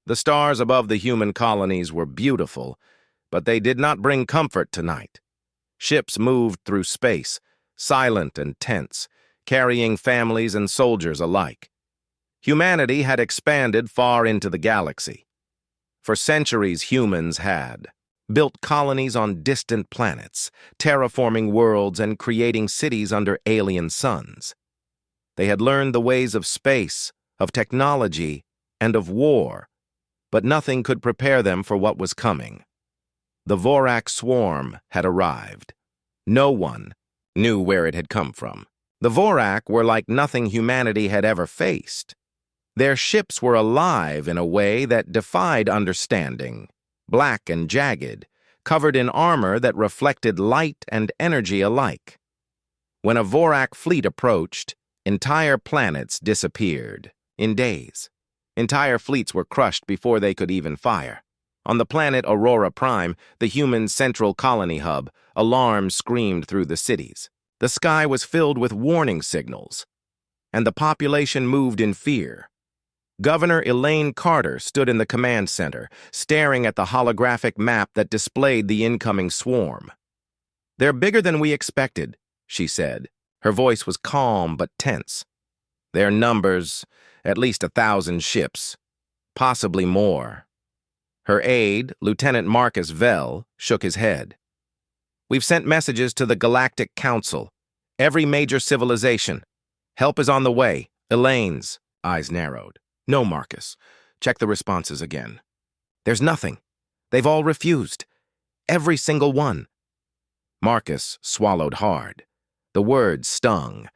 The stars above the human colonies were beautiful, but they did not bring comfort tonight. Ships moved through space, silent and tense, carrying families and soldiers alike. Humanity had expanded far into the galaxy. For centuries, humans had built colonies on distant planets, terraforming worlds and creating cities under alien suns. They had learned the ways of space, of technology, and of war, but nothing could prepare them for what was coming. The Vorak swarm had arrived. No one knew where it had come from. The Vorak were like nothing humanity had ever faced. Their ships were alive in a way that defied understanding, black and jagged, covered in armor that reflected light and energy alike. When a Vorak fleet approached, entire planets disappeared in days. Entire fleets were crushed before they could even fire. On the planet Aurora Prime, the human central colony hub, alarms screamed through the cities. The sky was filled with warning signals, and the population moved in fear. Governor Elaine Carter stood in the command center, staring at the holographic map that displayed the incoming swarm. "They're bigger than we expected," she said. Her voice was calm but tense. "Their numbers, at least 1,000 ships, possibly more." Her aide, Lieutenant Marcus Vell, shook his head. "We've sent messages to the Galactic Council, every major civilization. Help is on the way." Elaine's eyes narrowed. "No, Marcus. Check the responses again." "There's nothing. They've all refused. Every single one." Marcus swallowed hard. The words stung.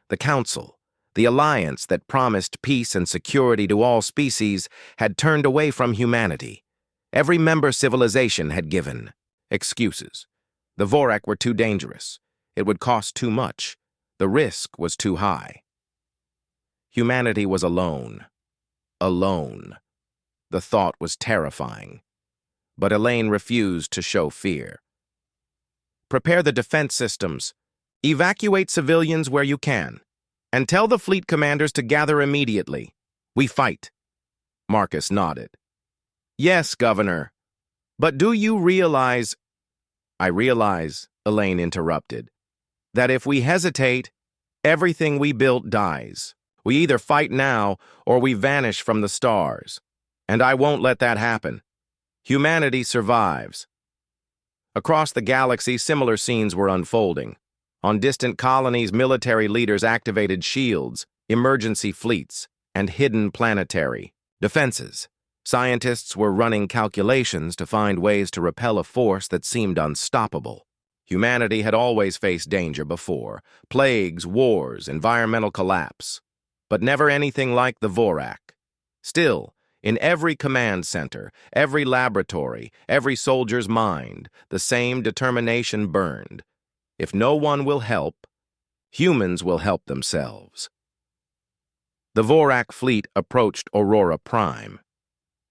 The Council, the alliance that promised peace and security to all species, had turned away from humanity. Every member civilization had given excuses. The Vorak were too dangerous. It would cost too much. The risk was too high. Humanity was alone. Alone. The thought was terrifying. But Elaine refused to show fear. "Prepare the defense systems. Evacuate civilians where you can. And tell the fleet commanders to gather immediately. We fight." Marcus nodded. "Yes, Governor. But do you realize—" "I realize," Elaine interrupted, "that if we hesitate, everything we built dies. We either fight now or we vanish from the stars. And I won't let that happen. Humanity survives." Across the galaxy, similar scenes were unfolding. On distant colonies, military leaders activated shields, emergency fleets, and hidden planetary defenses. Scientists were running calculations to find ways to repel a force that seemed unstoppable. Humanity had always faced danger before: plagues, wars, environmental collapse. But never anything like the Vorak. Still, in every command center, every laboratory, every soldier's mind, the same determination burned. If no one will help, humans will help themselves. The Vorak fleet approached Aurora Prime.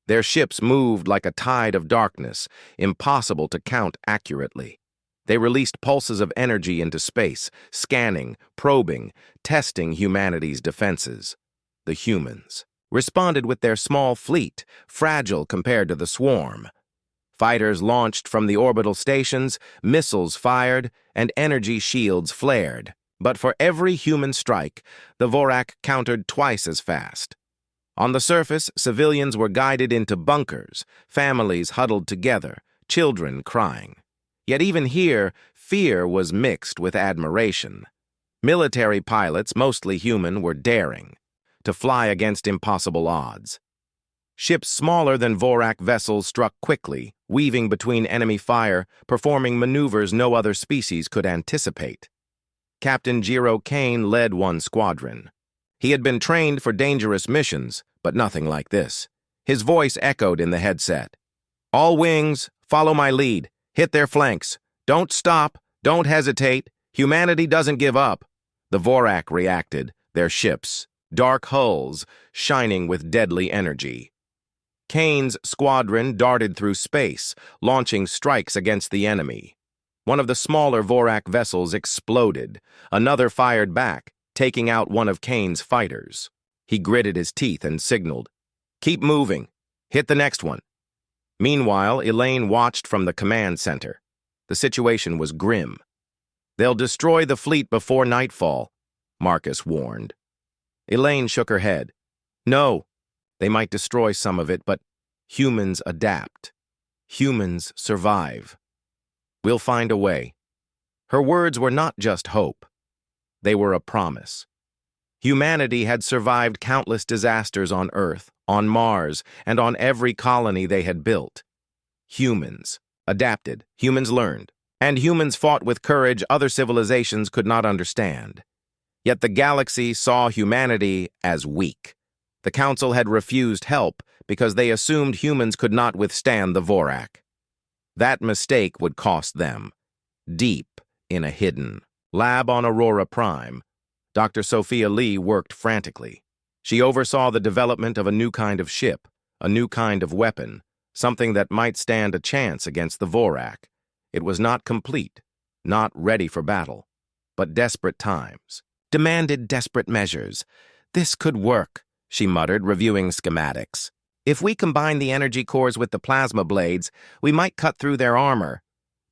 Their ships moved like a tide of darkness, impossible to count accurately. They released pulses of energy into space, scanning, probing, testing humanity's defenses. The humans responded with their small fleet, fragile compared to the swarm. Fighters launched from the orbital stations, missiles fired, and energy shields flared. But for every human strike, the Vorak countered twice as fast. On the surface, civilians were guided into bunkers, families huddled together, children crying. Yet even here, fear was mixed with admiration. Military pilots, mostly human, were daring to fly against impossible odds. Ships smaller than Vorak vessels struck quickly, weaving between enemy fire, performing maneuvers no other species could anticipate. Captain Jiro Kane led one squadron. He had been trained for dangerous missions, but nothing like this. His voice echoed in the headset. "All wings, follow my lead. Hit their flanks. Don't stop, don't hesitate. Humanity doesn't give up." The Vorak reacted, their ships, dark hulls, shining with deadly energy. Kane's squadron darted through space, launching strikes against the enemy. One of the smaller Vorak vessels exploded. Another fired back, taking out one of Kane's fighters. He gritted his teeth and signaled, "Keep moving. Hit the next one. Meanwhile, Elaine watched from the command center. The situation was grim. They'll destroy the fleet before nightfall, Marcus warned. Elaine shook her head. No, they might destroy some of it, but humans adapt. Humans survive. We'll find a way. Her words were not just hope. They were a promise. Humanity had survived countless disasters on Earth, on Mars, and on every colony they had built. Humans adapted, humans learned, and humans fought with courage other civilizations could not understand. Yet the galaxy saw humanity as weak. The Council had refused help because they assumed humans could not withstand the Vorak. That mistake would cost them. Deep in a hidden lab on Aurora Prime, Dr. Sophia Lee worked frantically. She oversaw the development of a new kind of ship, a new kind of weapon, something that might stand a chance against the Vorak. It was not complete, not ready for battle, but desperate times demanded desperate measures. This could work, she muttered, reviewing schematics. If we combine the energy cores with the plasma blades, we might cut through their armor,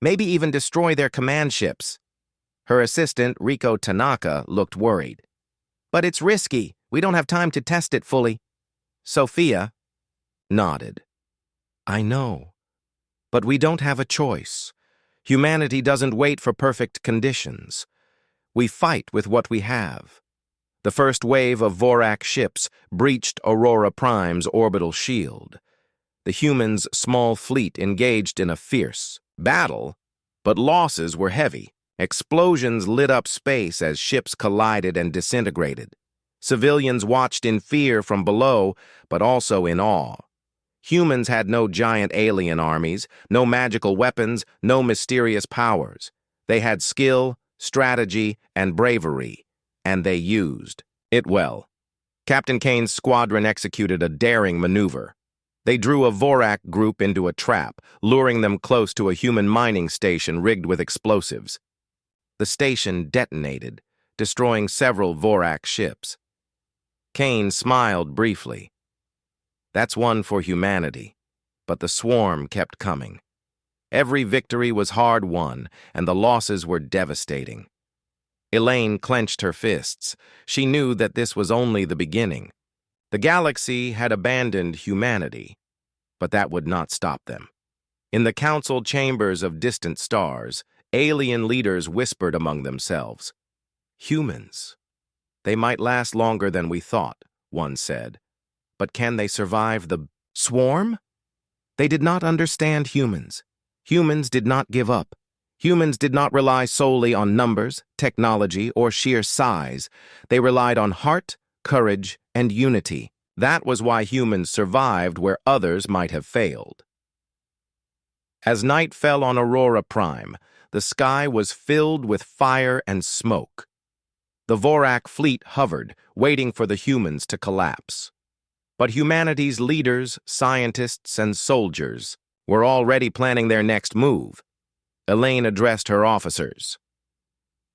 maybe even destroy their command ships. Her assistant, Riko Tanaka, looked worried. But it's risky. We don't have time to test it fully. Sophia nodded. I know. But we don't have a choice. Humanity doesn't wait for perfect conditions. We fight with what we have. The first wave of Vorak ships breached Aurora Prime's orbital shield. The humans' small fleet engaged in a fierce battle, but losses were heavy. Explosions lit up space as ships collided and disintegrated. Civilians watched in fear from below, but also in awe. Humans had no giant alien armies, no magical weapons, no mysterious powers. They had skill, strategy, and bravery, and they used it well. Captain Kane's squadron executed a daring maneuver. They drew a Vorak group into a trap, luring them close to a human mining station rigged with explosives. The station detonated, destroying several Vorak ships. Kane smiled briefly. That's one for humanity, but the swarm kept coming. Every victory was hard won, and the losses were devastating. Elaine clenched her fists. She knew that this was only the beginning. The galaxy had abandoned humanity, but that would not stop them. In the council chambers of distant stars, alien leaders whispered among themselves. Humans. They might last longer than we thought, one said. But can they survive the swarm? They did not understand humans. Humans did not give up. Humans did not rely solely on numbers, technology, or sheer size. They relied on heart, courage, and unity. That was why humans survived where others might have failed. As night fell on Aurora Prime, the sky was filled with fire and smoke. The Vorak fleet hovered, waiting for the humans to collapse. But humanity's leaders, scientists, and soldiers were already planning their next move. Elaine addressed her officers.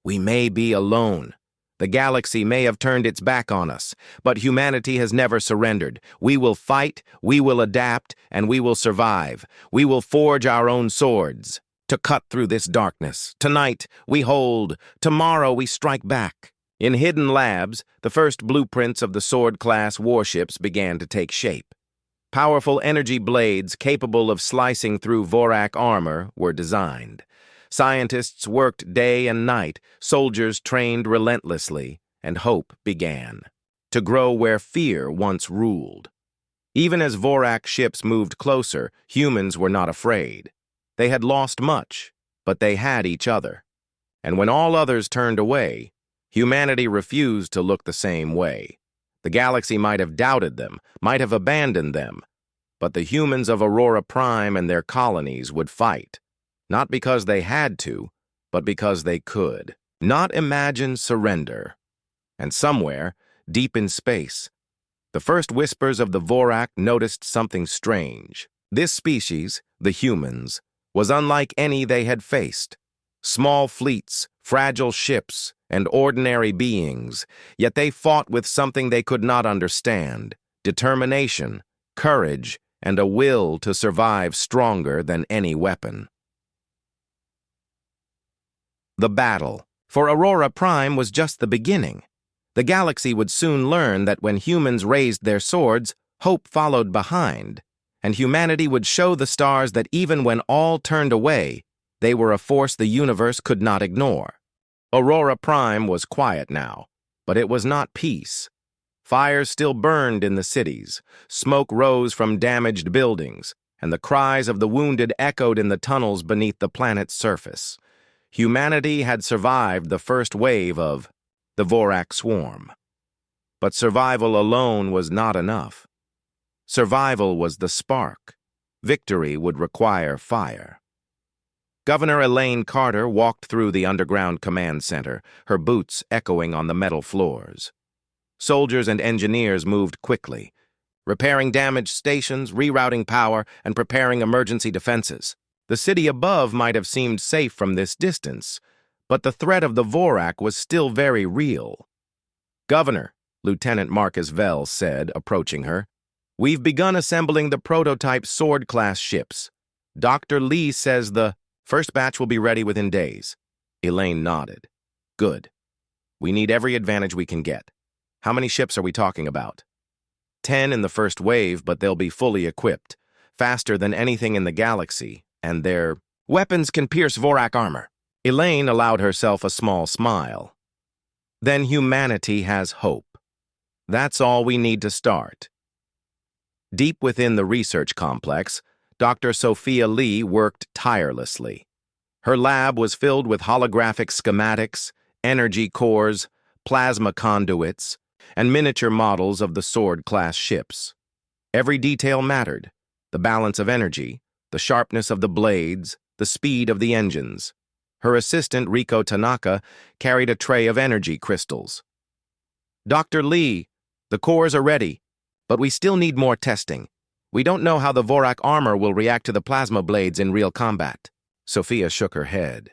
We may be alone. The galaxy may have turned its back on us, but humanity has never surrendered. We will fight, we will adapt, and we will survive. We will forge our own swords to cut through this darkness. Tonight, we hold. Tomorrow, we strike back. In hidden labs, the first blueprints of the Sword-class warships began to take shape. Powerful energy blades capable of slicing through Vorak armor were designed. Scientists worked day and night, soldiers trained relentlessly, and hope began to grow where fear once ruled. Even as Vorak ships moved closer, humans were not afraid. They had lost much, but they had each other. And when all others turned away, humanity refused to look the same way. The galaxy might have doubted them, might have abandoned them, but the humans of Aurora Prime and their colonies would fight, not because they had to, but because they could. Not imagine surrender. And somewhere, deep in space, the first whispers of the Vorak noticed something strange. This species, the humans, was unlike any they had faced. Small fleets, fragile ships, and ordinary beings, yet they fought with something they could not understand: determination, courage, and a will to survive stronger than any weapon. The battle for Aurora Prime was just the beginning. The galaxy would soon learn that when humans raised their swords, hope followed behind, and humanity would show the stars that even when all turned away, they were a force the universe could not ignore. Aurora Prime was quiet now, but it was not peace. Fires still burned in the cities, smoke rose from damaged buildings, and the cries of the wounded echoed in the tunnels beneath the planet's surface. Humanity had survived the first wave of the Vorak swarm. But survival alone was not enough. Survival was the spark. Victory would require fire. Governor Elaine Carter walked through the underground command center, her boots echoing on the metal floors. Soldiers and engineers moved quickly, repairing damaged stations, rerouting power, and preparing emergency defenses. The city above might have seemed safe from this distance, but the threat of the Vorak was still very real. "Governor," Lieutenant Marcus Vell said, approaching her, "we've begun assembling the prototype Sword-class ships. Dr. Lee says the first batch will be ready within days." Elaine nodded. "Good. We need every advantage we can get. How many ships are we talking about?" 10 in the first wave, but they'll be fully equipped, faster than anything in the galaxy, and their weapons can pierce Vorak armor." Elaine allowed herself a small smile. "Then humanity has hope. That's all we need to start." Deep within the research complex, Dr. Sophia Lee worked tirelessly. Her lab was filled with holographic schematics, energy cores, plasma conduits, and miniature models of the Sword-class ships. Every detail mattered: the balance of energy, the sharpness of the blades, the speed of the engines. Her assistant, Riko Tanaka, carried a tray of energy crystals. "Dr. Lee, the cores are ready, but we still need more testing. We don't know how the Vorak armor will react to the plasma blades in real combat." Sophia shook her head.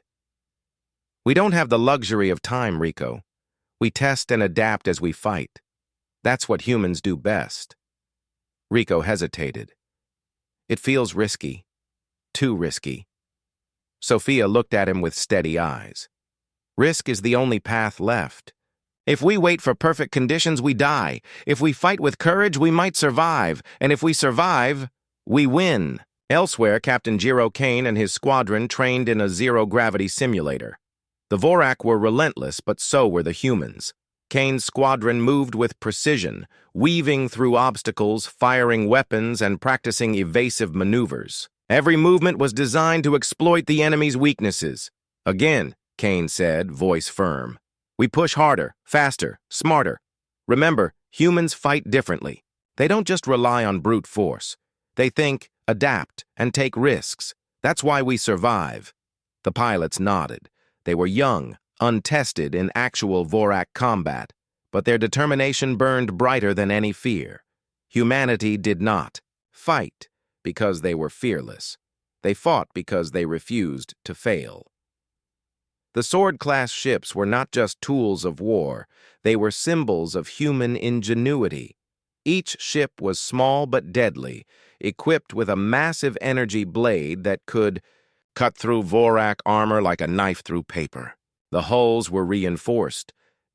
"We don't have the luxury of time, Riko. We test and adapt as we fight. That's what humans do best." Riko hesitated. "It feels risky. Too risky." Sophia looked at him with steady eyes. "Risk is the only path left. If we wait for perfect conditions, we die. If we fight with courage, we might survive. And if we survive, we win." Elsewhere, Captain Jiro Kane and his squadron trained in a zero-gravity simulator. The Vorak were relentless, but so were the humans. Kane's squadron moved with precision, weaving through obstacles, firing weapons, and practicing evasive maneuvers. Every movement was designed to exploit the enemy's weaknesses. "Again," Kane said, voice firm, "we push harder, faster, smarter. Remember, humans fight differently. They don't just rely on brute force. They think, adapt, and take risks. That's why we survive." The pilots nodded. They were young, untested in actual Vorak combat, but their determination burned brighter than any fear. Humanity did not fight because they were fearless. They fought because they refused to fail. The Sword-class ships were not just tools of war. They were symbols of human ingenuity. Each ship was small but deadly, equipped with a massive energy blade that could cut through Vorak armor like a knife through paper. The hulls were reinforced,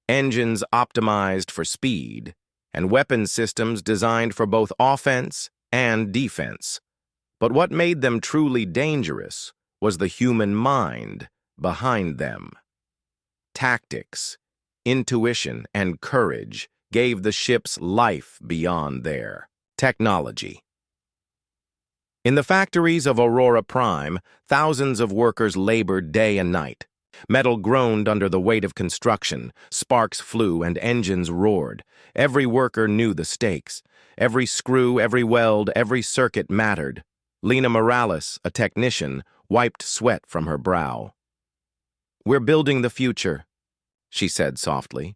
engines optimized for speed, and weapon systems designed for both offense and defense. But what made them truly dangerous was the human mind behind them. Tactics, intuition, and courage gave the ships life beyond their technology. In the factories of Aurora Prime, thousands of workers labored day and night. Metal groaned under the weight of construction, sparks flew, and engines roared. Every worker knew the stakes. Every screw, every weld, every circuit mattered. Lena Morales, a technician, wiped sweat from her brow. "We're building the future," she said softly.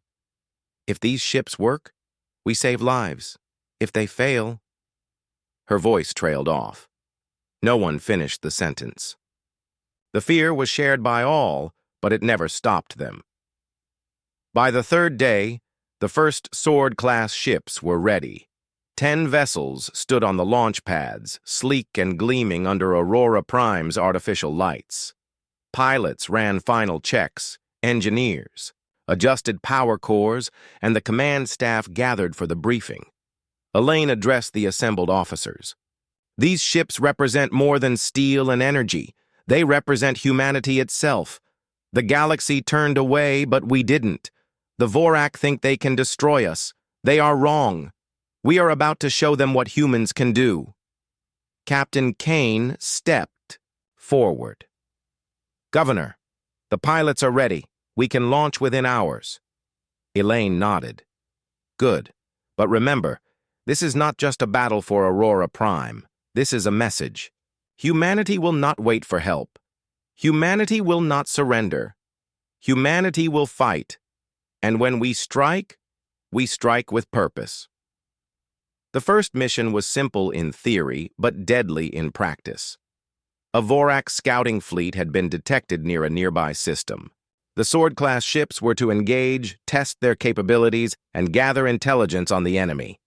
"If these ships work, we save lives. If they fail..." Her voice trailed off. No one finished the sentence. The fear was shared by all, but it never stopped them. By the third day, the first Sword-class ships were ready. 10 vessels stood on the launch pads, sleek and gleaming under Aurora Prime's artificial lights. Pilots ran final checks, engineers adjusted power cores, and the command staff gathered for the briefing. Elaine addressed the assembled officers. These ships represent more than steel and energy. They represent humanity itself. The galaxy turned away, but we didn't. The Vorak think they can destroy us. They are wrong. We are about to show them what humans can do. Captain Kane stepped forward. Governor, the pilots are ready. We can launch within hours. Elaine nodded. Good. But remember, this is not just a battle for Aurora Prime. This is a message. Humanity will not wait for help. Humanity will not surrender. Humanity will fight. And when we strike with purpose. The first mission was simple in theory, but deadly in practice. A Vorak scouting fleet had been detected near a nearby system. The Sword-class ships were to engage, test their capabilities, and gather intelligence on the enemy.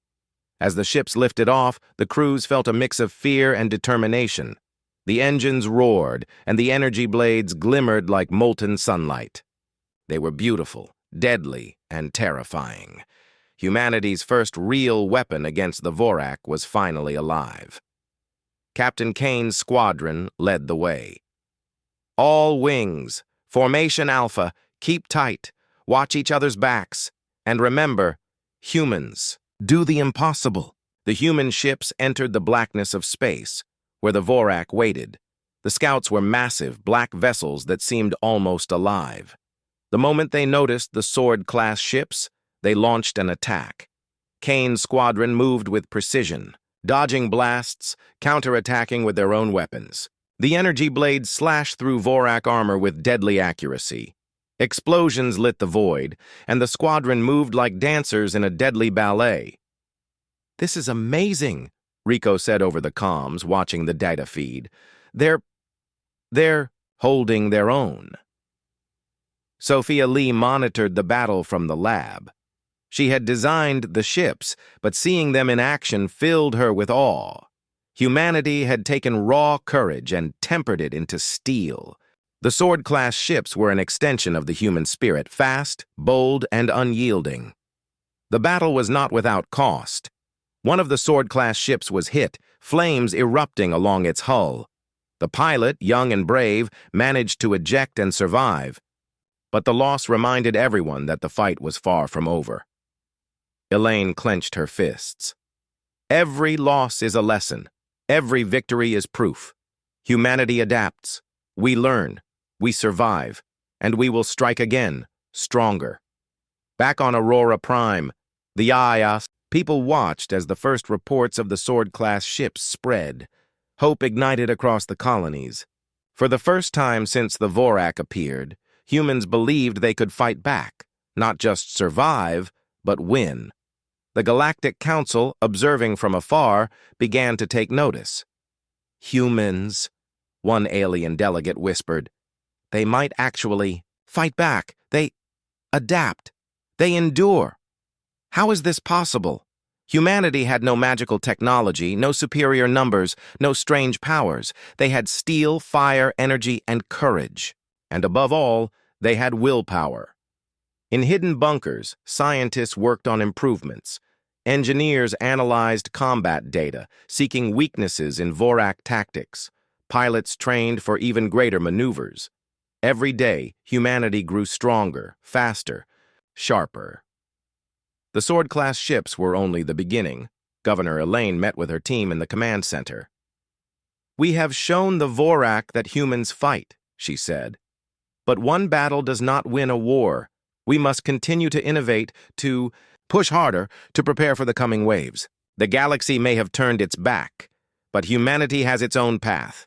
As the ships lifted off, the crews felt a mix of fear and determination. The engines roared, and the energy blades glimmered like molten sunlight. They were beautiful, deadly, and terrifying. Humanity's first real weapon against the Vorak was finally alive. Captain Kane's squadron led the way. All wings, Formation Alpha, keep tight, watch each other's backs, and remember, humans, do the impossible. The human ships entered the blackness of space, where the Vorak waited. The scouts were massive, black vessels that seemed almost alive. The moment they noticed the Sword-class ships, they launched an attack. Kane's squadron moved with precision, dodging blasts, counterattacking with their own weapons. The energy blades slashed through Vorak armor with deadly accuracy. Explosions lit the void, and the squadron moved like dancers in a deadly ballet. "This is amazing," Rico said over the comms, watching the data feed. They're holding their own. Sophia Lee monitored the battle from the lab. She had designed the ships, but seeing them in action filled her with awe. Humanity had taken raw courage and tempered it into steel. The Sword-class ships were an extension of the human spirit, fast, bold, and unyielding. The battle was not without cost. One of the Sword-class ships was hit, flames erupting along its hull. The pilot, young and brave, managed to eject and survive. But the loss reminded everyone that the fight was far from over. Elaine clenched her fists. Every loss is a lesson. Every victory is proof. Humanity adapts. We learn. We survive. And we will strike again, stronger. Back on Aurora Prime, the IAS, people watched as the first reports of the Sword-class ships spread. Hope ignited across the colonies. For the first time since the Vorak appeared, humans believed they could fight back, not just survive, but win. The Galactic Council, observing from afar, began to take notice. "Humans," one alien delegate whispered. "They might actually fight back. They adapt. They endure. How is this possible? Humanity had no magical technology, no superior numbers, no strange powers. They had steel, fire, energy, and courage. And above all, they had willpower. In hidden bunkers, scientists worked on improvements. Engineers analyzed combat data, seeking weaknesses in Vorak tactics. Pilots trained for even greater maneuvers. Every day, humanity grew stronger, faster, sharper. The Sword-class ships were only the beginning. Governor Elaine met with her team in the command center. "We have shown the Vorak that humans fight," she said. "But one battle does not win a war. We must continue to innovate, to push harder, to prepare for the coming waves. The galaxy may have turned its back, but humanity has its own path,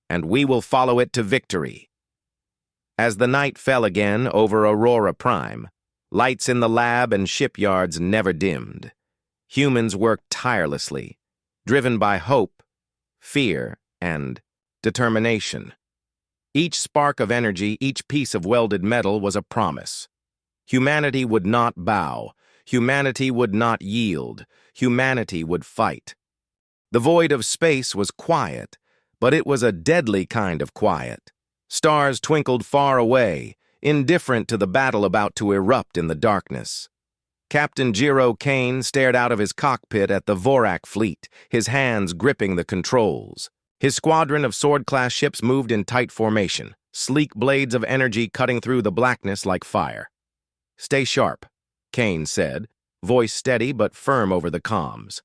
and we will follow it to victory." As the night fell again over Aurora Prime, lights in the lab and shipyards never dimmed. Humans worked tirelessly, driven by hope, fear, and determination. Each spark of energy, each piece of welded metal was a promise. Humanity would not bow. Humanity would not yield. Humanity would fight. The void of space was quiet, but it was a deadly kind of quiet. Stars twinkled far away, indifferent to the battle about to erupt in the darkness. Captain Jiro Kane stared out of his cockpit at the Vorak fleet, his hands gripping the controls. His squadron of sword-class ships moved in tight formation, sleek blades of energy cutting through the blackness like fire. "Stay sharp," Kane said, voice steady but firm over the comms.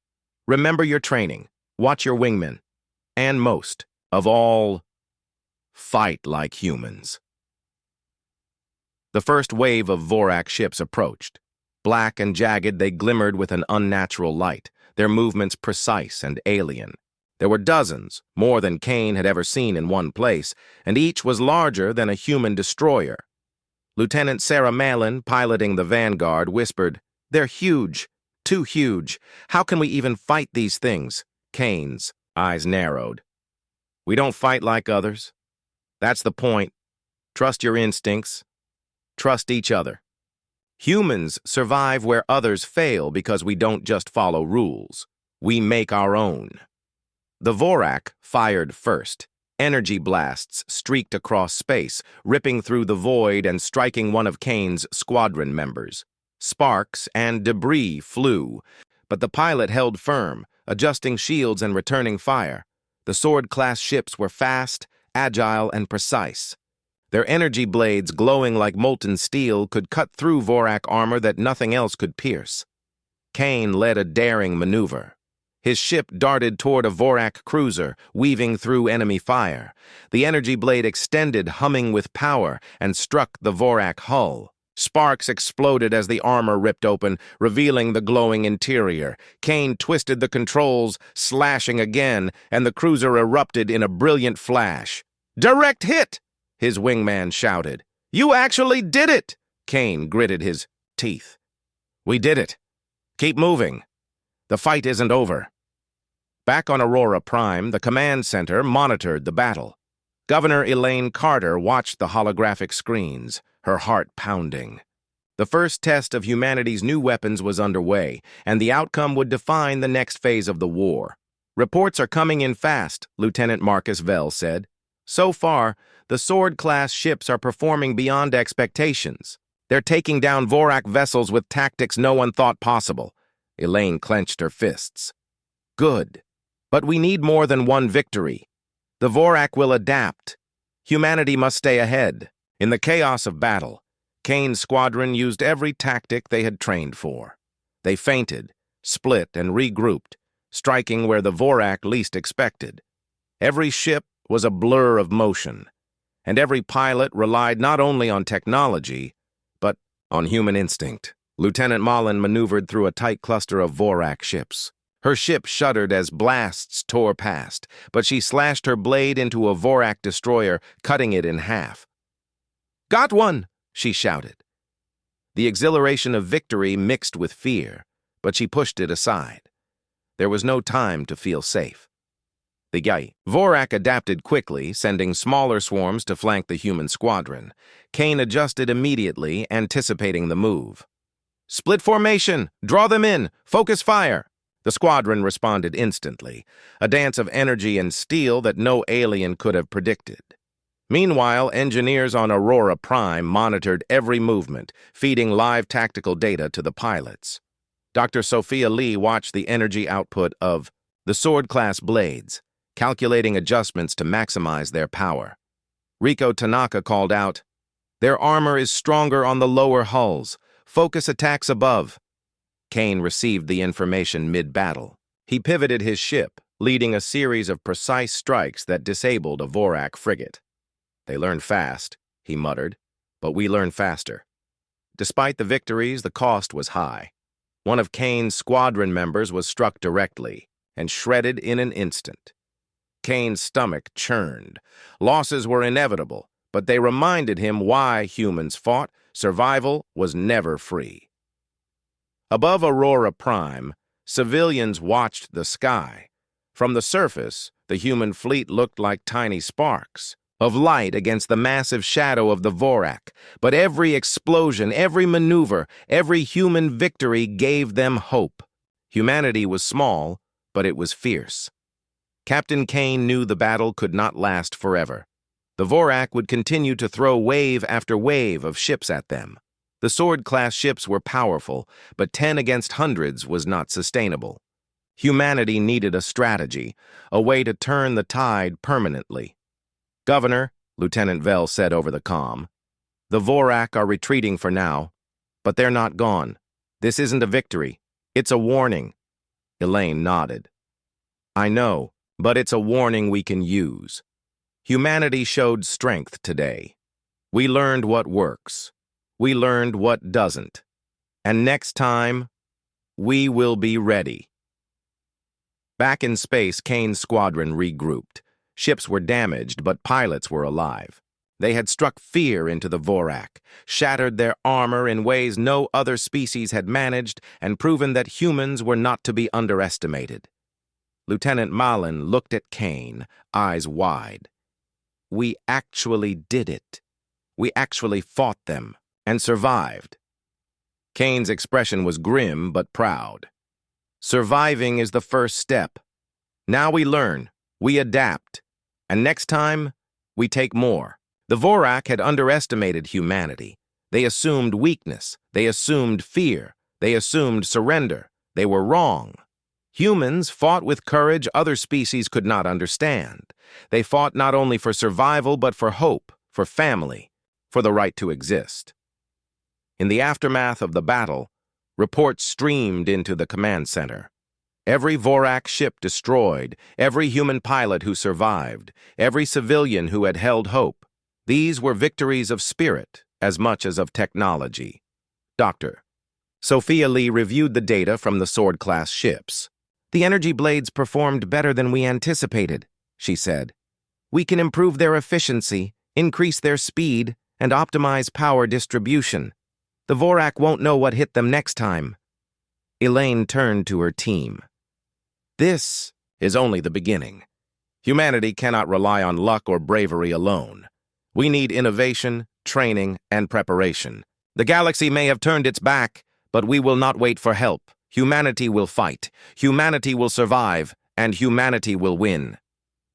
"Remember your training. Watch your wingmen. And most of all, fight like humans." The first wave of Vorak ships approached. Black and jagged, they glimmered with an unnatural light, their movements precise and alien. There were dozens, more than Kane had ever seen in one place, and each was larger than a human destroyer. Lieutenant Sarah Malin, piloting the Vanguard, whispered, "They're huge, too huge. How can we even fight these things?" Kane's eyes narrowed. "We don't fight like others. That's the point. Trust your instincts. Trust each other. Humans survive where others fail because we don't just follow rules. We make our own." The Vorak fired first. Energy blasts streaked across space, ripping through the void and striking one of Kane's squadron members. Sparks and debris flew, but the pilot held firm, adjusting shields and returning fire. The sword-class ships were fast, agile, and precise. Their energy blades, glowing like molten steel, could cut through Vorak armor that nothing else could pierce. Kane led a daring maneuver. His ship darted toward a Vorak cruiser, weaving through enemy fire. The energy blade extended, humming with power, and struck the Vorak hull. Sparks exploded as the armor ripped open, revealing the glowing interior. Kane twisted the controls, slashing again, and the cruiser erupted in a brilliant flash. "Direct hit!" his wingman shouted. "You actually did it!" Kane gritted his teeth. "We did it. Keep moving. The fight isn't over." Back on Aurora Prime, the command center monitored the battle. Governor Elaine Carter watched the holographic screens, her heart pounding. The first test of humanity's new weapons was underway, and the outcome would define the next phase of the war. "Reports are coming in fast," Lieutenant Marcus Vell said. "So far, the sword-class ships are performing beyond expectations. They're taking down Vorak vessels with tactics no one thought possible." Elaine clenched her fists. "Good. But we need more than one victory. The Vorak will adapt. Humanity must stay ahead." In the chaos of battle, Kane's squadron used every tactic they had trained for. They feinted, split, and regrouped, striking where the Vorak least expected. Every ship was a blur of motion, and every pilot relied not only on technology, but on human instinct. Lieutenant Malin maneuvered through a tight cluster of Vorak ships. Her ship shuddered as blasts tore past, but she slashed her blade into a Vorak destroyer, cutting it in half. "Got one!" she shouted. The exhilaration of victory mixed with fear, but she pushed it aside. There was no time to feel safe. The Vorak adapted quickly, sending smaller swarms to flank the human squadron. Kane adjusted immediately, anticipating the move. "Split formation! Draw them in! Focus fire!" The squadron responded instantly, a dance of energy and steel that no alien could have predicted. Meanwhile, engineers on Aurora Prime monitored every movement, feeding live tactical data to the pilots. Dr. Sophia Lee watched the energy output of the sword-class blades, calculating adjustments to maximize their power. Riko Tanaka called out, "Their armor is stronger on the lower hulls. Focus attacks above." Kane received the information mid-battle. He pivoted his ship, leading a series of precise strikes that disabled a Vorak frigate. "They learn fast," he muttered, "but we learn faster." Despite the victories, the cost was high. One of Kane's squadron members was struck directly and shredded in an instant. Kane's stomach churned. Losses were inevitable, but they reminded him why humans fought. Survival was never free. Above Aurora Prime, civilians watched the sky. From the surface, the human fleet looked like tiny sparks, of light against the massive shadow of the Vorak, but every explosion, every maneuver, every human victory gave them hope. Humanity was small, but it was fierce. Captain Kane knew the battle could not last forever. The Vorak would continue to throw wave after wave of ships at them. The Sword-class ships were powerful, but 10 against hundreds was not sustainable. Humanity needed a strategy, a way to turn the tide permanently. "Governor," Lieutenant Vell said over the comm, "the Vorak are retreating for now, but they're not gone. This isn't a victory. It's a warning." Elaine nodded. "I know, but it's a warning we can use. Humanity showed strength today. We learned what works. We learned what doesn't. And next time, we will be ready." Back in space, Kane's squadron regrouped. Ships were damaged, but pilots were alive. They had struck fear into the Vorak, shattered their armor in ways no other species had managed, and proven that humans were not to be underestimated. Lieutenant Malin looked at Kane, eyes wide. "We actually did it. We actually fought them, and survived." Kane's expression was grim but proud. "Surviving is the first step. Now we learn, we adapt, and next time, we take more." The Vorak had underestimated humanity. They assumed weakness, they assumed fear, they assumed surrender. They were wrong. Humans fought with courage other species could not understand. They fought not only for survival, but for hope, for family, for the right to exist. In the aftermath of the battle, reports streamed into the command center. Every Vorak ship destroyed, every human pilot who survived, every civilian who had held hope. These were victories of spirit as much as of technology. Doctor. Sophia Lee reviewed the data from the Sword-class ships. "The energy blades performed better than we anticipated," she said. "We can improve their efficiency, increase their speed, and optimize power distribution. The Vorak won't know what hit them next time." Elaine turned to her team. "This is only the beginning. Humanity cannot rely on luck or bravery alone. We need innovation, training, and preparation. The galaxy may have turned its back, but we will not wait for help. Humanity will fight, humanity will survive, and humanity will win."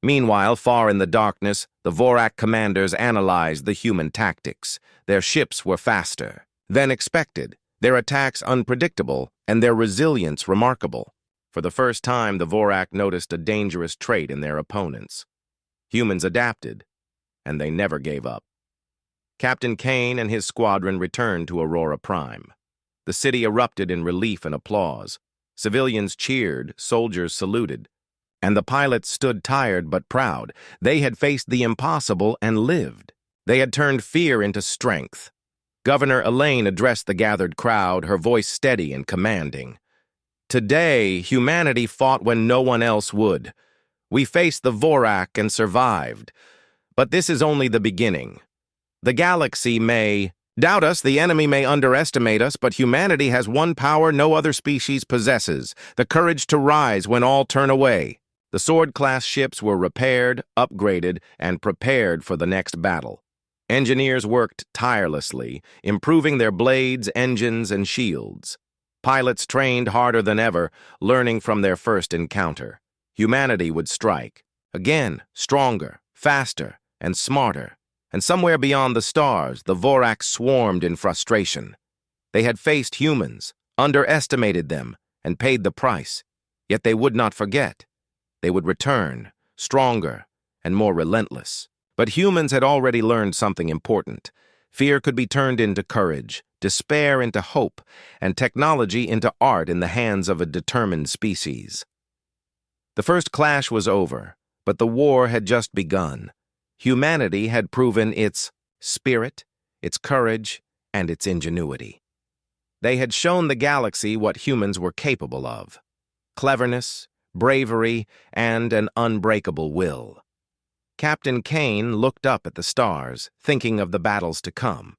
Meanwhile, far in the darkness, the Vorak commanders analyzed the human tactics. Their ships were faster than expected, their attacks unpredictable, and their resilience remarkable. For the first time, the Vorak noticed a dangerous trait in their opponents. Humans adapted, and they never gave up. Captain Kane and his squadron returned to Aurora Prime. The city erupted in relief and applause. Civilians cheered, soldiers saluted, and the pilots stood tired but proud. They had faced the impossible and lived. They had turned fear into strength. Governor Elaine addressed the gathered crowd, her voice steady and commanding. "Today, humanity fought when no one else would. We faced the Vorak and survived. But this is only the beginning. The galaxy may doubt us, the enemy may underestimate us, but humanity has one power no other species possesses, the courage to rise when all turn away." The Sword-class ships were repaired, upgraded, and prepared for the next battle. Engineers worked tirelessly, improving their blades, engines, and shields. Pilots trained harder than ever, learning from their first encounter. Humanity would strike, again, stronger, faster, and smarter. And somewhere beyond the stars, the Vorak swarmed in frustration. They had faced humans, underestimated them, and paid the price. Yet they would not forget. They would return, stronger and more relentless. But humans had already learned something important. Fear could be turned into courage, despair into hope, and technology into art in the hands of a determined species. The first clash was over, but the war had just begun. Humanity had proven its spirit, its courage, and its ingenuity. They had shown the galaxy what humans were capable of: cleverness, bravery, and an unbreakable will. Captain Kane looked up at the stars, thinking of the battles to come.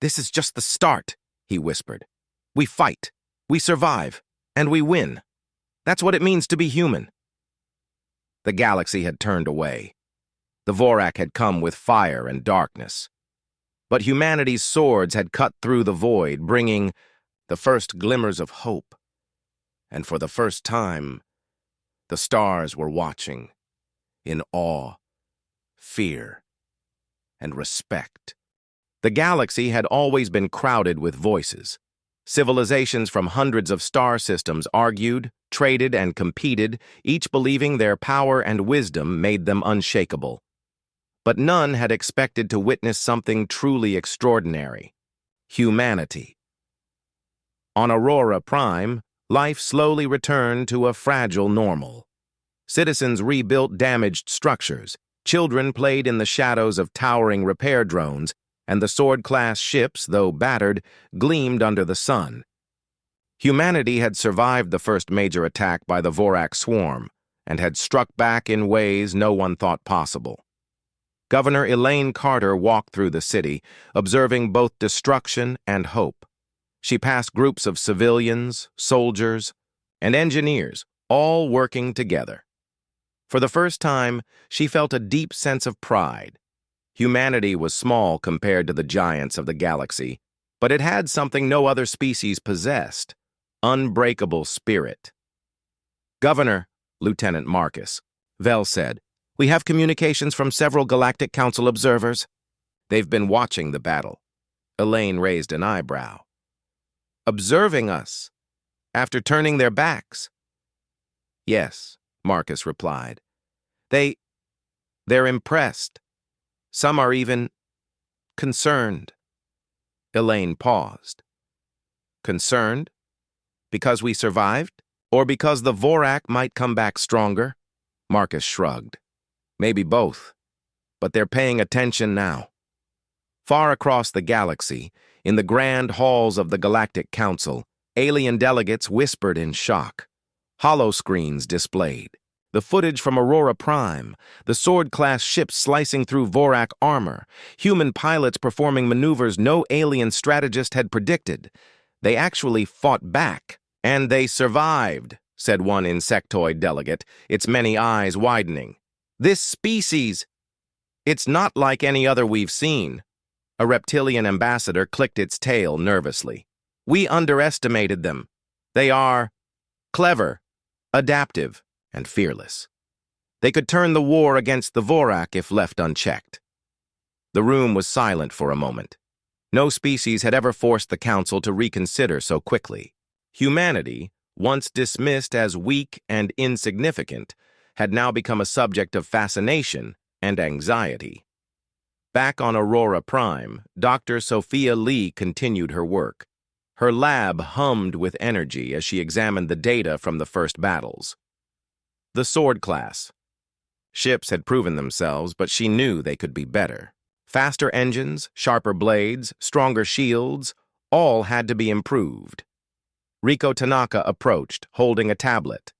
"This is just the start," he whispered. "We fight, we survive, and we win. That's what it means to be human." The galaxy had turned away. The Vorak had come with fire and darkness. But humanity's swords had cut through the void, bringing the first glimmers of hope. And for the first time, the stars were watching, in awe, fear, and respect. The galaxy had always been crowded with voices. Civilizations from hundreds of star systems argued, traded, and competed, each believing their power and wisdom made them unshakable. But none had expected to witness something truly extraordinary: humanity. On Aurora Prime, life slowly returned to a fragile normal. Citizens rebuilt damaged structures, children played in the shadows of towering repair drones, and the Sword-class ships, though battered, gleamed under the sun. Humanity had survived the first major attack by the Vorak swarm, and had struck back in ways no one thought possible. Governor Elaine Carter walked through the city, observing both destruction and hope. She passed groups of civilians, soldiers, and engineers, all working together. For the first time, she felt a deep sense of pride. Humanity was small compared to the giants of the galaxy, but it had something no other species possessed: unbreakable spirit. "Governor," Lieutenant Marcus, Vel said, "we have communications from several Galactic Council observers. They've been watching the battle." Elaine raised an eyebrow. "Observing us? After turning their backs?" "Yes," Marcus replied. They're impressed. Some are even concerned." Elaine paused. "Concerned? Because we survived? Or because the Vorak might come back stronger?" Marcus shrugged. "Maybe both. But they're paying attention now." Far across the galaxy, in the grand halls of the Galactic Council, alien delegates whispered in shock. Holoscreens displayed. The footage from Aurora Prime, the Sword-class ships slicing through Vorak armor, human pilots performing maneuvers no alien strategist had predicted. They actually fought back. "And they survived," said one insectoid delegate, its many eyes widening. "This species, it's not like any other we've seen." A reptilian ambassador clicked its tail nervously. "We underestimated them. They are clever, adaptive, and fearless. They could turn the war against the Vorak if left unchecked." The room was silent for a moment. No species had ever forced the Council to reconsider so quickly. Humanity, once dismissed as weak and insignificant, had now become a subject of fascination and anxiety. Back on Aurora Prime, Dr. Sophia Lee continued her work. Her lab hummed with energy as she examined the data from the first battles. The Sword class. Ships had proven themselves, but she knew they could be better. Faster engines, sharper blades, stronger shields, all had to be improved. Riko Tanaka approached, holding a tablet.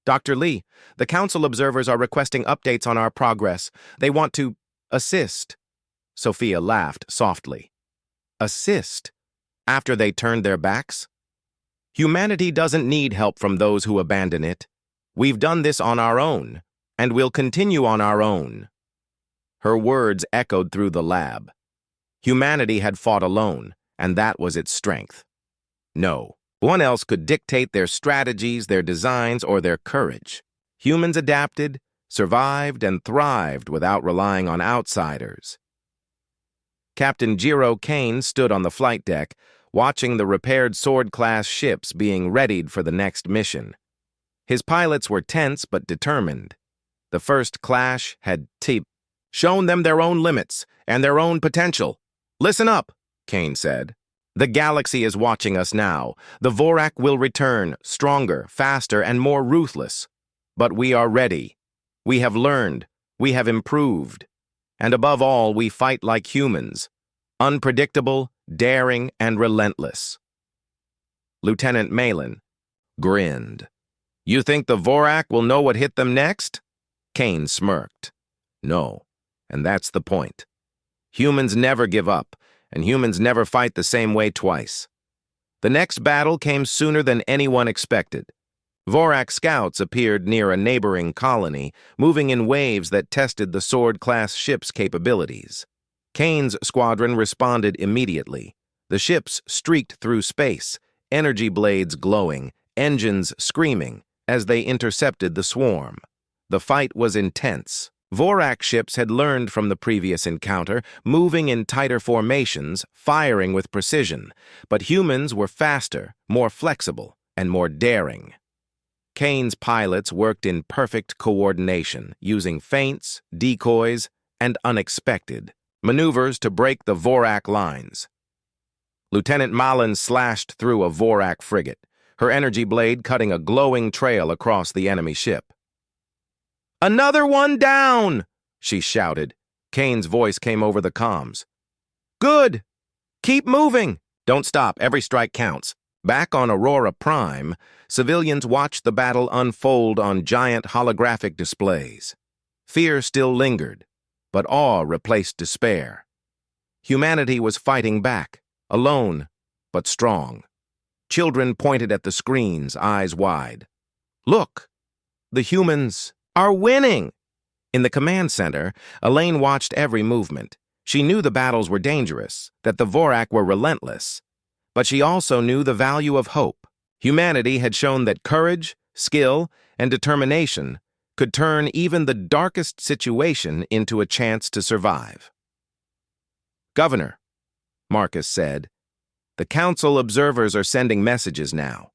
"Dr. Lee, the Council observers are requesting updates on our progress. They want to assist." Sophia laughed softly. "Assist? After they turned their backs? Humanity doesn't need help from those who abandon it. We've done this on our own, and we'll continue on our own." Her words echoed through the lab. Humanity had fought alone, and that was its strength. No one else could dictate their strategies, their designs, or their courage. Humans adapted, survived, and thrived without relying on outsiders. Captain Jiro Kane stood on the flight deck, watching the repaired Sword-class ships being readied for the next mission. His pilots were tense but determined. The first clash had shown them their own limits and their own potential. "Listen up," Kane said. "The galaxy is watching us now. The Vorak will return, stronger, faster, and more ruthless. But we are ready. We have learned. We have improved. And above all, we fight like humans. Unpredictable, daring, and relentless." Lieutenant Malin grinned. "You think the Vorak will know what hit them next?" Kane smirked. "No, and that's the point. Humans never give up, and humans never fight the same way twice. The next battle came sooner than anyone expected. Vorak scouts appeared near a neighboring colony, moving in waves that tested the Sword-class ship's capabilities. Kane's squadron responded immediately. The ships streaked through space, energy blades glowing, engines screaming, as they intercepted the swarm. The fight was intense. Vorak ships had learned from the previous encounter, moving in tighter formations, firing with precision, but humans were faster, more flexible, and more daring. Kane's pilots worked in perfect coordination, using feints, decoys, and unexpected maneuvers to break the Vorak lines. Lieutenant Malin slashed through a Vorak frigate, her energy blade cutting a glowing trail across the enemy ship. "Another one down!" she shouted. Kane's voice came over the comms. "Good! Keep moving! Don't stop, every strike counts." Back on Aurora Prime, civilians watched the battle unfold on giant holographic displays. Fear still lingered, but awe replaced despair. Humanity was fighting back, alone, but strong. Children pointed at the screens, eyes wide. "Look! The humans are winning!" In the command center, Elaine watched every movement. She knew the battles were dangerous, that the Vorak were relentless. But she also knew the value of hope. Humanity had shown that courage, skill, and determination could turn even the darkest situation into a chance to survive. "Governor," Marcus said, "the Council observers are sending messages now.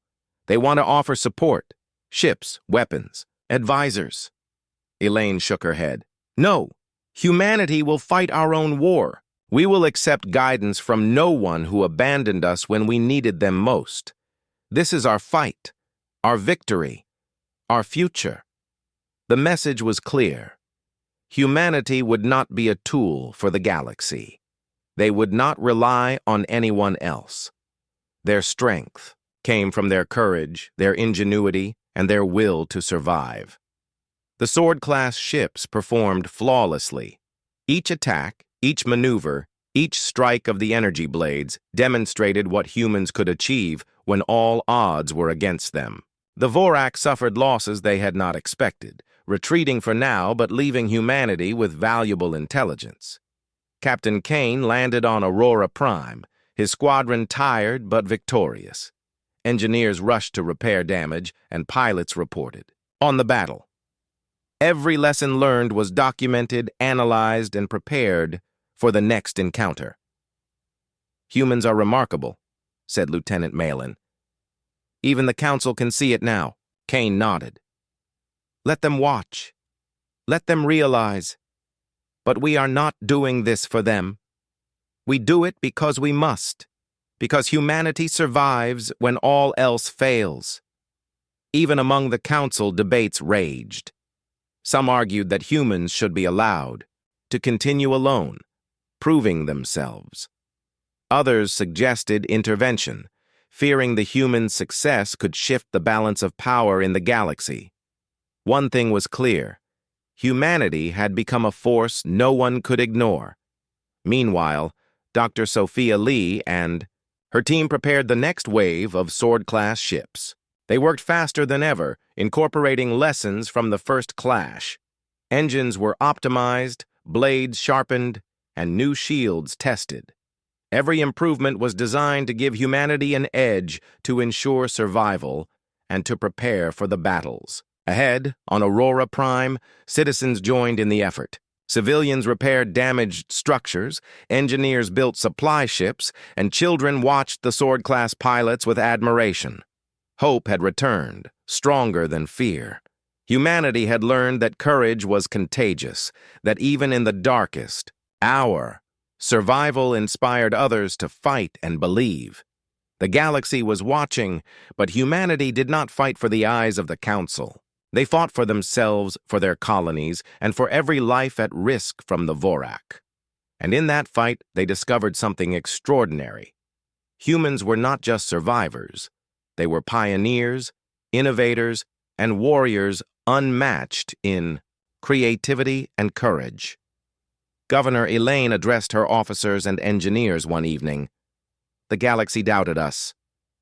They want to offer support, ships, weapons, advisors." Elaine shook her head. "No, humanity will fight our own war. We will accept guidance from no one who abandoned us when we needed them most. This is our fight, our victory, our future." The message was clear. Humanity would not be a tool for the galaxy. They would not rely on anyone else. Their strength came from their courage, their ingenuity, and their will to survive. The Sword-class ships performed flawlessly. Each attack, each maneuver, each strike of the energy blades demonstrated what humans could achieve when all odds were against them. The Vorak suffered losses they had not expected, retreating for now but leaving humanity with valuable intelligence. Captain Kane landed on Aurora Prime, his squadron tired but victorious. Engineers rushed to repair damage, and pilots reported on the battle. Every lesson learned was documented, analyzed, and prepared for the next encounter. "Humans are remarkable," said Lieutenant Malin. "Even the Council can see it now." Kane nodded. "Let them watch. Let them realize. But we are not doing this for them. We do it because we must, because humanity survives when all else fails." Even among the Council, debates raged. Some argued that humans should be allowed to continue alone, proving themselves. Others suggested intervention, fearing the human success could shift the balance of power in the galaxy. One thing was clear: humanity had become a force no one could ignore. Meanwhile, Dr. Sophia Lee and her team prepared the next wave of Sword-class ships. They worked faster than ever, incorporating lessons from the first clash. Engines were optimized, blades sharpened, and new shields tested. Every improvement was designed to give humanity an edge, to ensure survival, and to prepare for the battles. Ahead, on Aurora Prime, citizens joined in the effort. Civilians repaired damaged structures, engineers built supply ships, and children watched the Sword-class pilots with admiration. Hope had returned, stronger than fear. Humanity had learned that courage was contagious, that even in the darkest hour, survival inspired others to fight and believe. The galaxy was watching, but humanity did not fight for the eyes of the Council. They fought for themselves, for their colonies, and for every life at risk from the Vorak. And in that fight, they discovered something extraordinary. Humans were not just survivors. They were pioneers, innovators, and warriors unmatched in creativity and courage. Governor Elaine addressed her officers and engineers one evening. "The galaxy doubted us.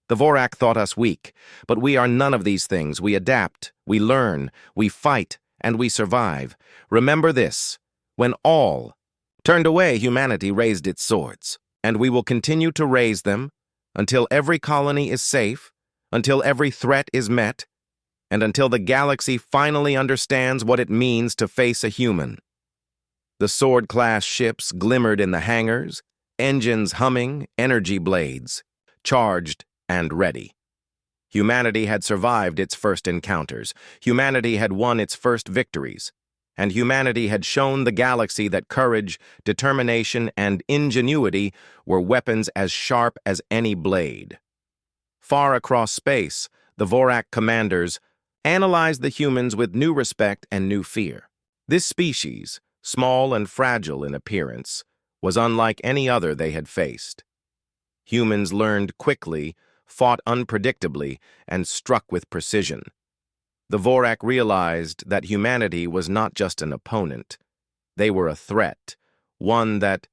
The Vorak thought us weak, but we are none of these things. We adapt, we learn, we fight, and we survive. Remember this: when all turned away, humanity raised its swords, and we will continue to raise them until every colony is safe, until every threat is met, and until the galaxy finally understands what it means to face a human. The sword-class ships glimmered in the hangars, engines humming, energy blades charged and ready. Humanity had survived its first encounters. Humanity had won its first victories. And humanity had shown the galaxy that courage, determination, and ingenuity were weapons as sharp as any blade. Far across space, the Vorak commanders analyzed the humans with new respect and new fear. This species, small and fragile in appearance, was unlike any other they had faced. Humans learned quickly, fought unpredictably, and struck with precision. The Vorak realized that humanity was not just an opponent. They were a threat, one that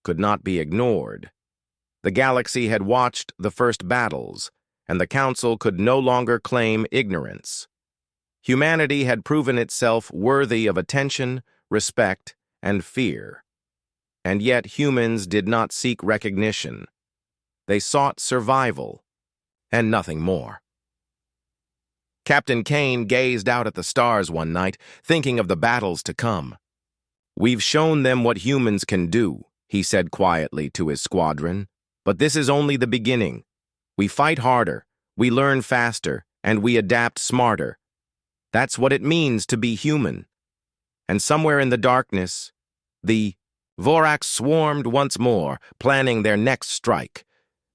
could not be ignored. The galaxy had watched the first battles, and the Council could no longer claim ignorance. Humanity had proven itself worthy of attention, respect, and fear. And yet humans did not seek recognition. They sought survival, and nothing more. Captain Kane gazed out at the stars one night, thinking of the battles to come. "We've shown them what humans can do," he said quietly to his squadron. "But this is only the beginning. We fight harder, we learn faster, and we adapt smarter. That's what it means to be human." And somewhere in the darkness, the Vorak swarmed once more, planning their next strike.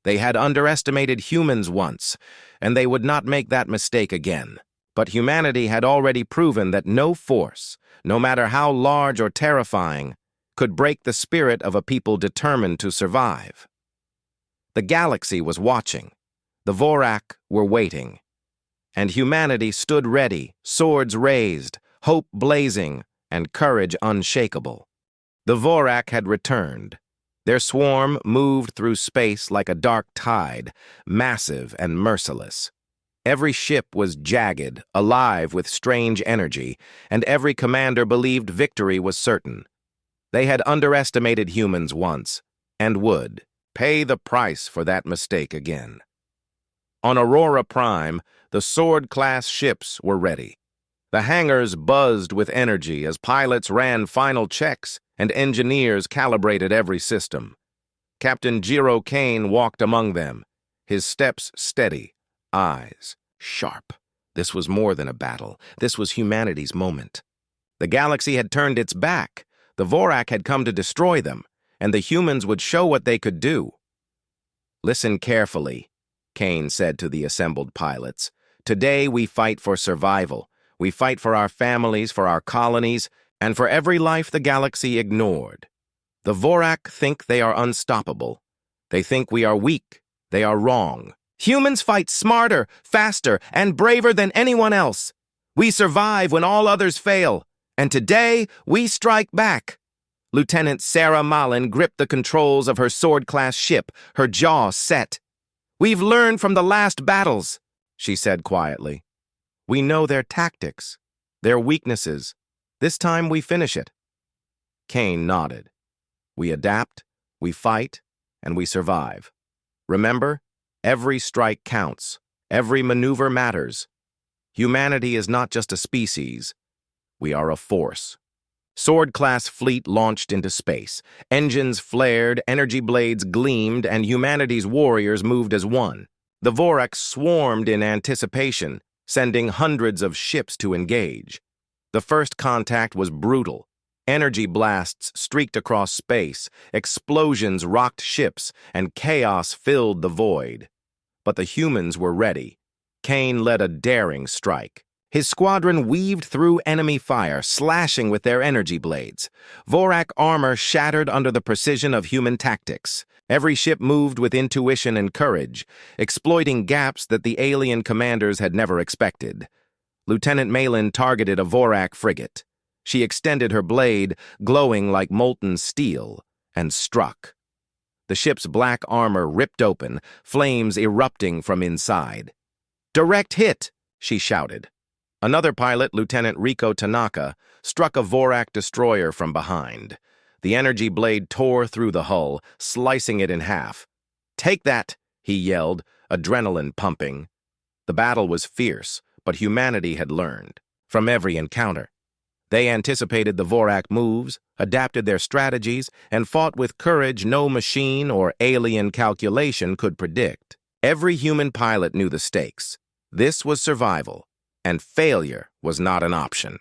They had underestimated humans once, and they would not make that mistake again. But humanity had already proven that no force, no matter how large or terrifying, could break the spirit of a people determined to survive. The galaxy was watching. The Vorak were waiting. And humanity stood ready, swords raised, hope blazing, and courage unshakable. The Vorak had returned. Their swarm moved through space like a dark tide, massive and merciless. Every ship was jagged, alive with strange energy, and every commander believed victory was certain. They had underestimated humans once, and would pay the price for that mistake again. On Aurora Prime, the sword-class ships were ready. The hangars buzzed with energy as pilots ran final checks and engineers calibrated every system. Captain Jiro Kane walked among them, his steps steady, eyes sharp. This was more than a battle. This was humanity's moment. The galaxy had turned its back. The Vorak had come to destroy them, and the humans would show what they could do. "Listen carefully," Kane said to the assembled pilots. "Today we fight for survival. We fight for our families, for our colonies, and for every life the galaxy ignored. The Vorak think they are unstoppable. They think we are weak. They are wrong. Humans fight smarter, faster, and braver than anyone else. We survive when all others fail. And today, we strike back." Lieutenant Sarah Malin gripped the controls of her sword-class ship, her jaw set. "We've learned from the last battles," she said quietly. "We know their tactics, their weaknesses. This time we finish it." Kane nodded. "We adapt, we fight, and we survive. Remember, every strike counts. Every maneuver matters. Humanity is not just a species. We are a force." Sword-class fleet launched into space. Engines flared, energy blades gleamed, and humanity's warriors moved as one. The Vorak swarmed in anticipation, sending hundreds of ships to engage. The first contact was brutal. Energy blasts streaked across space, explosions rocked ships, and chaos filled the void. But the humans were ready. Kane led a daring strike. His squadron weaved through enemy fire, slashing with their energy blades. Vorak armor shattered under the precision of human tactics. Every ship moved with intuition and courage, exploiting gaps that the alien commanders had never expected. Lieutenant Malin targeted a Vorak frigate. She extended her blade, glowing like molten steel, and struck. The ship's black armor ripped open, flames erupting from inside. "Direct hit!" she shouted. Another pilot, Lieutenant Riko Tanaka, struck a Vorak destroyer from behind. The energy blade tore through the hull, slicing it in half. "Take that!" he yelled, adrenaline pumping. The battle was fierce, but humanity had learned from every encounter. They anticipated the Vorak moves, adapted their strategies, and fought with courage no machine or alien calculation could predict. Every human pilot knew the stakes. This was survival, and failure was not an option.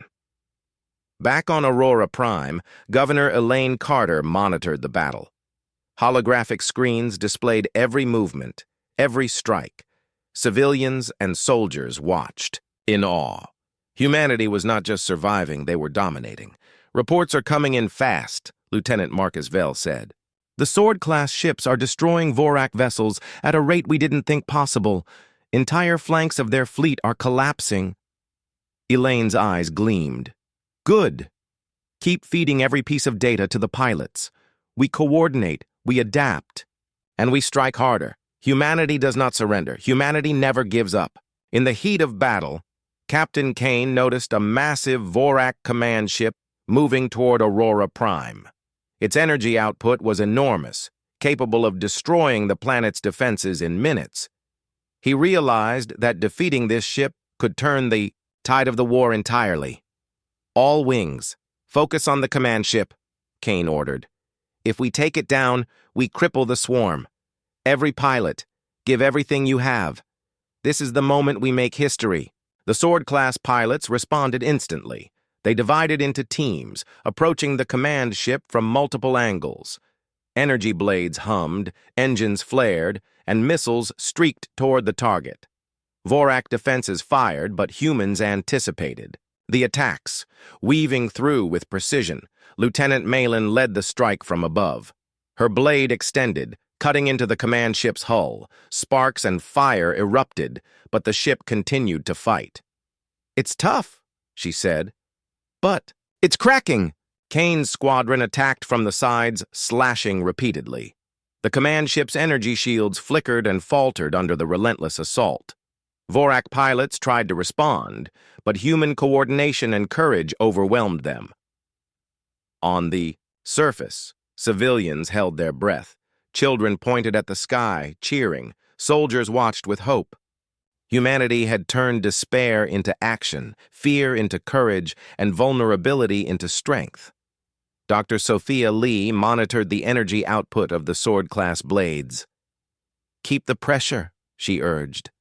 Back on Aurora Prime, Governor Elaine Carter monitored the battle. Holographic screens displayed every movement, every strike. Civilians and soldiers watched, in awe. Humanity was not just surviving, they were dominating. "Reports are coming in fast," Lieutenant Marcus Vell said. "The Sword-class ships are destroying Vorak vessels at a rate we didn't think possible. Entire flanks of their fleet are collapsing." Elaine's eyes gleamed. "Good. Keep feeding every piece of data to the pilots. We coordinate, we adapt, and we strike harder. Humanity does not surrender. Humanity never gives up." In the heat of battle, Captain Kane noticed a massive Vorak command ship moving toward Aurora Prime. Its energy output was enormous, capable of destroying the planet's defenses in minutes. He realized that defeating this ship could turn the tide of the war entirely. "All wings, focus on the command ship," Kane ordered. "If we take it down, we cripple the swarm. Every pilot, give everything you have. This is the moment we make history." The Sword-class pilots responded instantly. They divided into teams, approaching the command ship from multiple angles. Energy blades hummed, engines flared, and missiles streaked toward the target. Vorak defenses fired, but humans anticipated. The attacks, weaving through with precision, Lieutenant Malin led the strike from above. Her blade extended, cutting into the command ship's hull. Sparks and fire erupted, but the ship continued to fight. "It's tough," she said. "But it's cracking." Kane's squadron attacked from the sides, slashing repeatedly. The command ship's energy shields flickered and faltered under the relentless assault. Vorak pilots tried to respond, but human coordination and courage overwhelmed them. On the surface, civilians held their breath. Children pointed at the sky, cheering. Soldiers watched with hope. Humanity had turned despair into action, fear into courage, and vulnerability into strength. Dr. Sophia Lee monitored the energy output of the Sword-class blades. "Keep the pressure," she urged.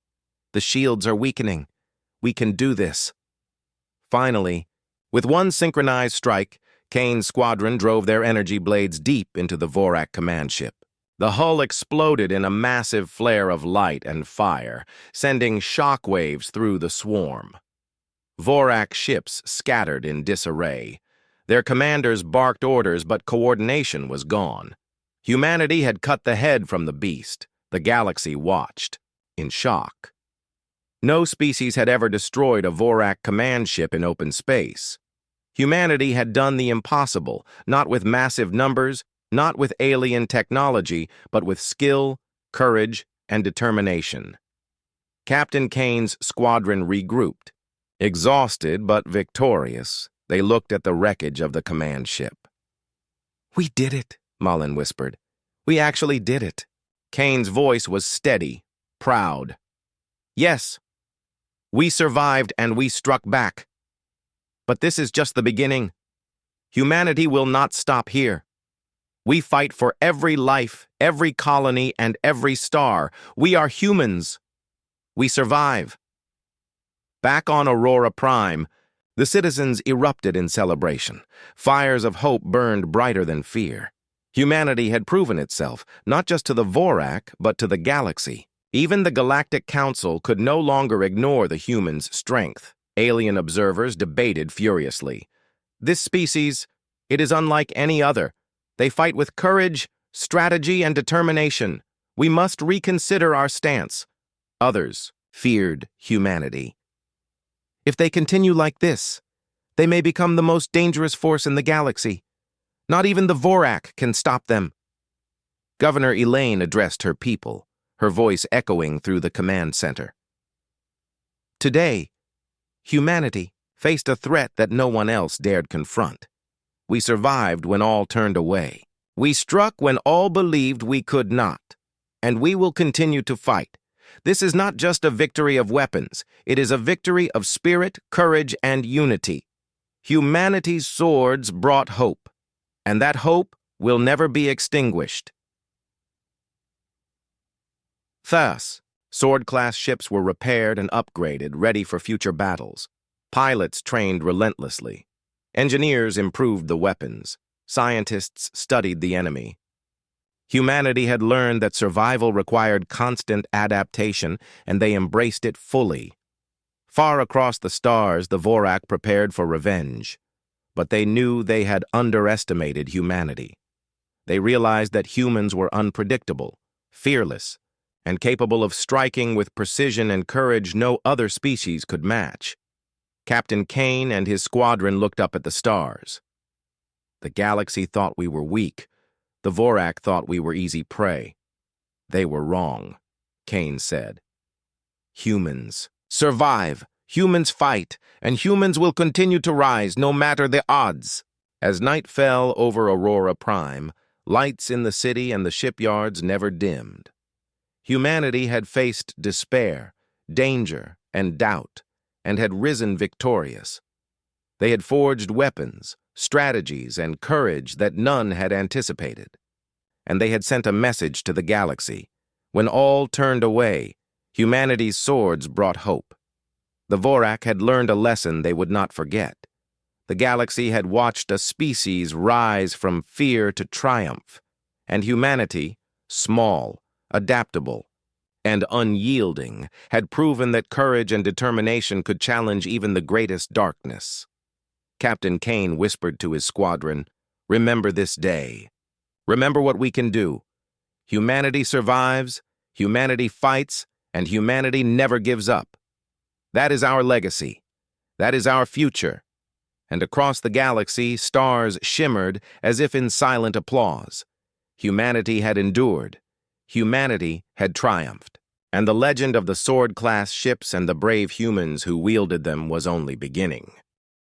"The shields are weakening. We can do this." Finally, with one synchronized strike, Kane's squadron drove their energy blades deep into the Vorak command ship. The hull exploded in a massive flare of light and fire, sending shock waves through the swarm. Vorak ships scattered in disarray. Their commanders barked orders, but coordination was gone. Humanity had cut the head from the beast. The galaxy watched, in shock. No species had ever destroyed a Vorak command ship in open space. Humanity had done the impossible, not with massive numbers, not with alien technology, but with skill, courage, and determination. Captain Kane's squadron regrouped. Exhausted but victorious, they looked at the wreckage of the command ship. "We did it," Malin whispered. "We actually did it." Kane's voice was steady, proud. "Yes, we survived and we struck back. But this is just the beginning. Humanity will not stop here. We fight for every life, every colony, and every star. We are humans. We survive." Back on Aurora Prime, the citizens erupted in celebration. Fires of hope burned brighter than fear. Humanity had proven itself, not just to the Vorak, but to the galaxy. Even the Galactic Council could no longer ignore the humans' strength. Alien observers debated furiously. "This species, it is unlike any other. They fight with courage, strategy, and determination. We must reconsider our stance." Others feared humanity. "If they continue like this, they may become the most dangerous force in the galaxy. Not even the Vorak can stop them." Governor Elaine addressed her people, her voice echoing through the command center. Today, humanity faced a threat that no one else dared confront. We survived when all turned away. We struck when all believed we could not. And we will continue to fight. This is not just a victory of weapons. It is a victory of spirit, courage, and unity. Humanity's swords brought hope, and that hope will never be extinguished. Thus, sword-class ships were repaired and upgraded, ready for future battles. Pilots trained relentlessly. Engineers improved the weapons. Scientists studied the enemy. Humanity had learned that survival required constant adaptation, and they embraced it fully. Far across the stars, the Vorak prepared for revenge. But they knew they had underestimated humanity. They realized that humans were unpredictable, fearless, and capable of striking with precision and courage no other species could match. Captain Kane and his squadron looked up at the stars. The galaxy thought we were weak. The Vorak thought we were easy prey. They were wrong, Kane said. Humans survive, humans fight, and humans will continue to rise no matter the odds. As night fell over Aurora Prime, lights in the city and the shipyards never dimmed. Humanity had faced despair, danger, and doubt, and had risen victorious. They had forged weapons, strategies, and courage that none had anticipated. And they had sent a message to the galaxy. When all turned away, humanity's swords brought hope. The Vorak had learned a lesson they would not forget. The galaxy had watched a species rise from fear to triumph, and humanity, small, adaptable, and unyielding, had proven that courage and determination could challenge even the greatest darkness. Captain Kane whispered to his squadron, "Remember this day. Remember what we can do. Humanity survives, humanity fights, and humanity never gives up. That is our legacy. That is our future." And across the galaxy, stars shimmered as if in silent applause. Humanity had endured. Humanity had triumphed. And the legend of the sword-class ships and the brave humans who wielded them was only beginning.